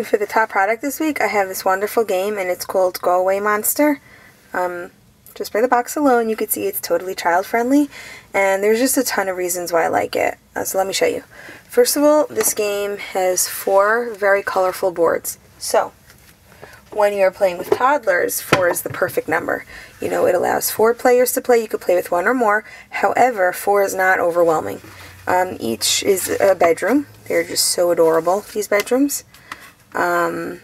For the top product this week, I have this wonderful game, and it's called Go Away Monster. Just by the box alone, you can see it's totally child-friendly, and there's just a ton of reasons why I like it. So let me show you. First of all, this game has 4 very colorful boards. So, when you're playing with toddlers, 4 is the perfect number. You know, it allows 4 players to play. You could play with 1 or more. However, 4 is not overwhelming. Each is a bedroom. They're just so adorable, these bedrooms.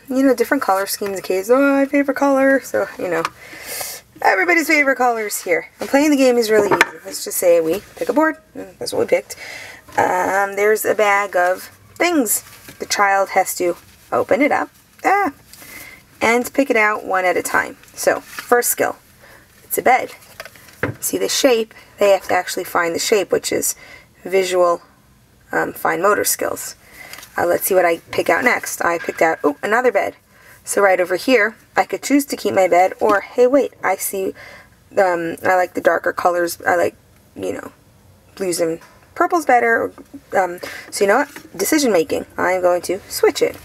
You know, different color schemes. The kids, oh, my favorite color. So, you know, everybody's favorite colors here. And playing the game is really easy. Let's just say we pick a board. That's what we picked. There's a bag of things. The child has to open it up and pick it out one at a time. So, first skill. It's a bed. See the shape? They have to actually find the shape, which is visual, fine motor skills. Let's see what I pick out next. I picked out, another bed. So right over here, I could choose to keep my bed, or, hey, wait, I see, I like the darker colors. I like, you know, blues and purples better. So you know what? Decision making. I'm going to switch it.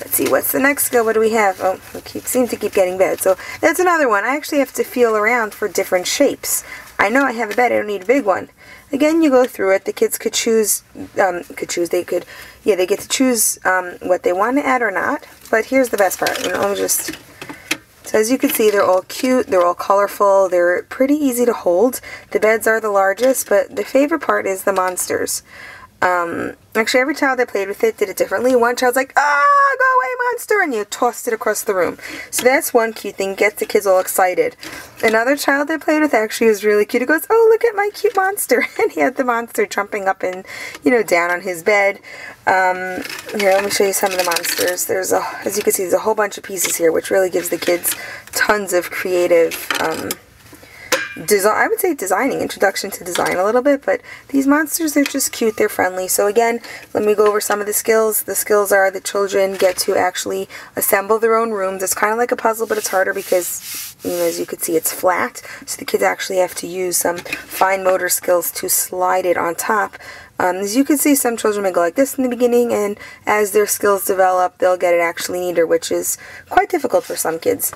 Let's see, what's the next skill? What do we have? Oh, we seem to keep getting bed. So that's another one. I actually have to feel around for different shapes. I know I have a bed. I don't need a big one. Again, you go through it. The kids could choose, they get to choose what they want to add or not. But here's the best part. You know, so as you can see, they're all cute, they're all colorful, they're pretty easy to hold. The beds are the largest, but the favorite part is the monsters. Actually, every child that played with it did it differently. One child's like, go away, monster, and you tossed it across the room. So that's one cute thing, gets the kids all excited. Another child that played with actually was really cute. He goes, oh, look at my cute monster. And he had the monster jumping up and, you know, down on his bed. Here, let me show you some of the monsters. There's as you can see, there's a whole bunch of pieces here, which really gives the kids tons of creative, I would say designing, introduction to design a little bit, but these monsters, they're just cute, they're friendly. So again, let me go over some of the skills. The skills are the children get to actually assemble their own rooms. It's kind of like a puzzle, but it's harder because, you know, as you can see, it's flat. So the kids actually have to use some fine motor skills to slide it on top. As you can see, some children may go like this in the beginning, and as their skills develop, they'll get it actually neater, which is quite difficult for some kids.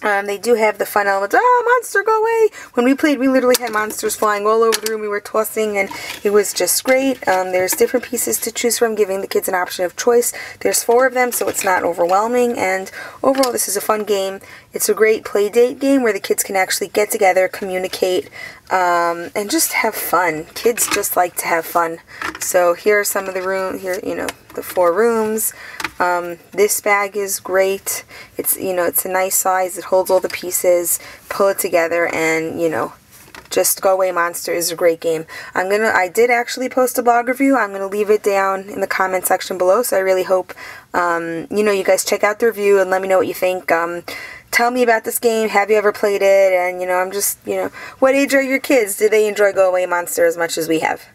They do have the fun elements. Monster, go away! When we played, we literally had monsters flying all over the room. We were tossing, and it was just great. There's different pieces to choose from, giving the kids an option of choice. There's 4 of them, so it's not overwhelming. And overall, this is a fun game. It's a great play date game where the kids can actually get together, communicate, and just have fun. Kids just like to have fun. So here are some of the room. Here, you know, the 4 rooms. This bag is great. It's, you know, it's a nice size. It holds all the pieces. Pull it together, and, you know, just Go Away Monster is a great game. I did actually post a blog review. I'm gonna leave it down in the comment section below. So I really hope, you know, you guys check out the review and let me know what you think. Tell me about this game. Have you ever played it? And, you know, I'm just, you know, what age are your kids? Do they enjoy Go Away Monster as much as we have?